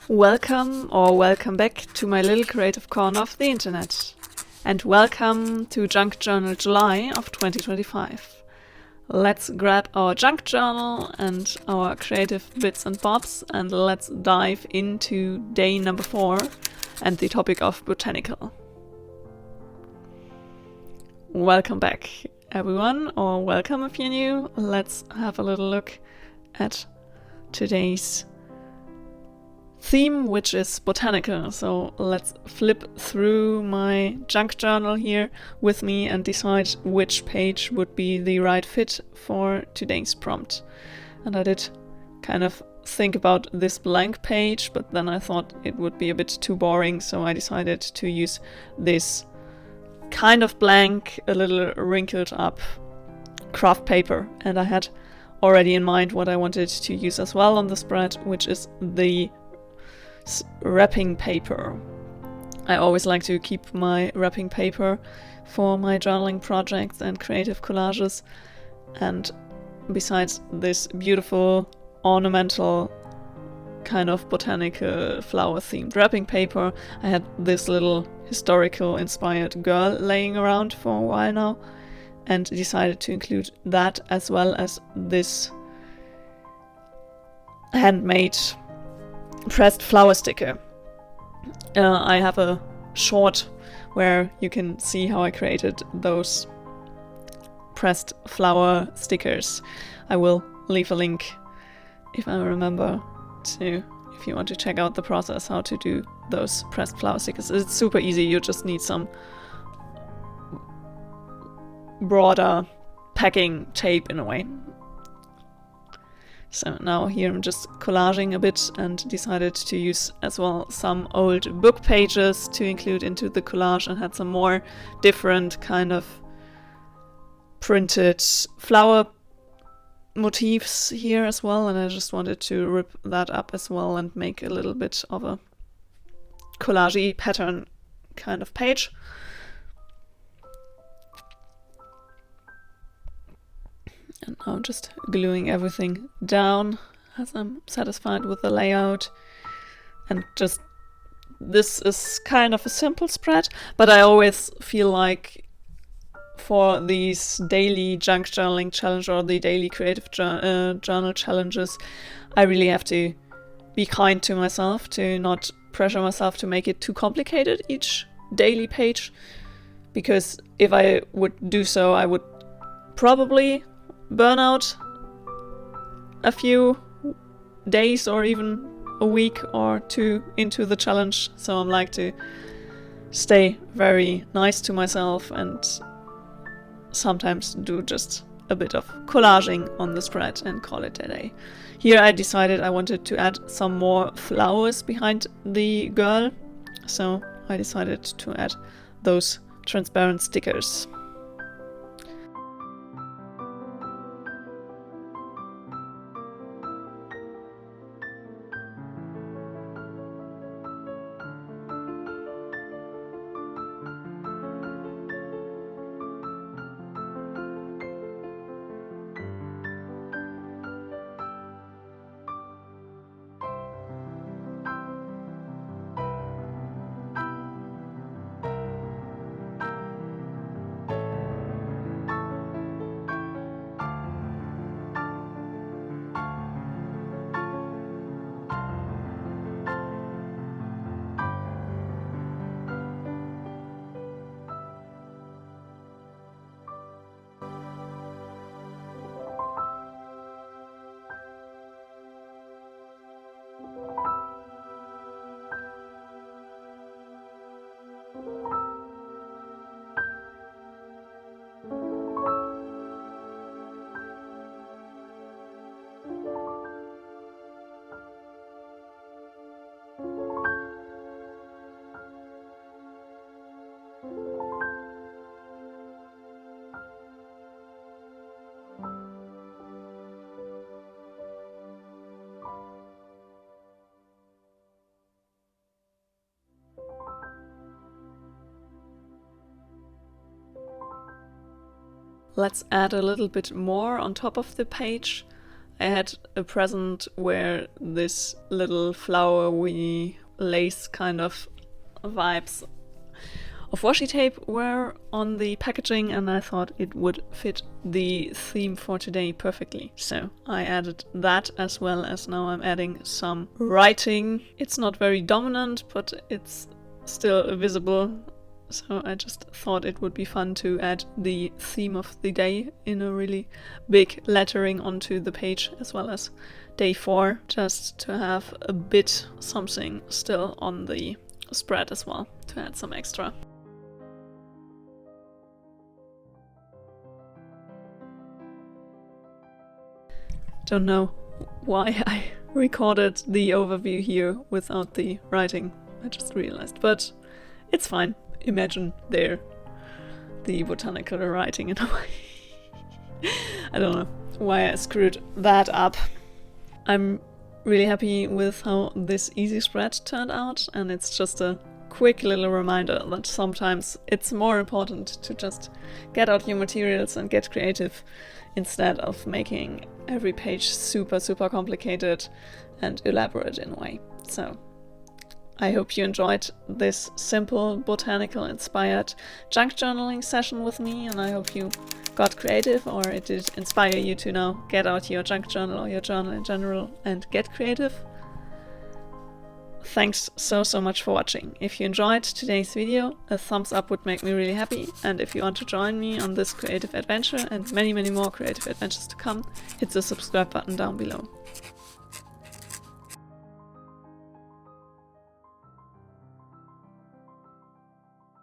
Welcome back to my little creative corner of the internet. And welcome to Junk Journal July of 2025. Let's grab our junk journal and our creative bits and bobs and let's dive into day number 4 and the topic of Botanical. Welcome back, everyone, or welcome if you're new. Let's have a little look at today's theme, which is Botanical. So let's flip through my junk journal here with me and decide which page would be the right fit for today's prompt. And I did kind of think about this blank page, but then I thought it would be a bit too boring, so I decided to use this kind of blank, a little wrinkled up craft paper. And I had already in mind what I wanted to use as well on the spread, which is the wrapping paper. I always like to keep my wrapping paper for my journaling projects and creative collages, and besides this beautiful ornamental kind of botanical flower themed wrapping paper, I had this little historical inspired girl laying around for a while now and decided to include that as well as this handmade pressed flower sticker. I have a short where you can see how I created those pressed flower stickers. I will leave a link if I remember to, if you want to check out the process how to do those pressed flower stickers. It's super easy, you just need some broader packing tape in a way. So now here I'm just collaging a bit and decided to use as well some old book pages to include into the collage, and had some more different kind of printed flower motifs here as well, and I just wanted to rip that up as well and make a little bit of a collage-y pattern kind of page. And now I'm just gluing everything down as I'm satisfied with the layout. And just, this is kind of a simple spread, but I always feel like for these daily junk journaling challenge or the daily creative journal challenges, I really have to be kind to myself, to not pressure myself to make it too complicated each daily page. Because if I would do so, I would probably burn out a few days or even a week or two into the challenge. So I'm like to stay very nice to myself and sometimes do just a bit of collaging on the spread and call it a day. Here I decided I wanted to add some more flowers behind the girl, so I decided to add those transparent stickers. Let's add a little bit more on top of the page. I had a present where this little flowery lace kind of vibes of washi tape were on the packaging, and I thought it would fit the theme for today perfectly. So I added that, as well as now I'm adding some writing. It's not very dominant, but it's still visible. So I just thought it would be fun to add the theme of the day in a really big lettering onto the page, as well as day 4, just to have a bit something still on the spread as well, to add some extra. Don't know why I recorded the overview here without the writing, I just realized, but it's fine. Imagine there the botanical writing in a way. I don't know why I screwed that up. I'm really happy with how this easy spread turned out, and it's just a quick little reminder that sometimes it's more important to just get out your materials and get creative instead of making every page super complicated and elaborate in a way. So I hope you enjoyed this simple botanical inspired junk journaling session with me, and I hope you got creative, or it did inspire you to now get out your junk journal or your journal in general and get creative. Thanks so much for watching. If you enjoyed today's video, a thumbs up would make me really happy, and if you want to join me on this creative adventure and many more creative adventures to come, hit the subscribe button down below.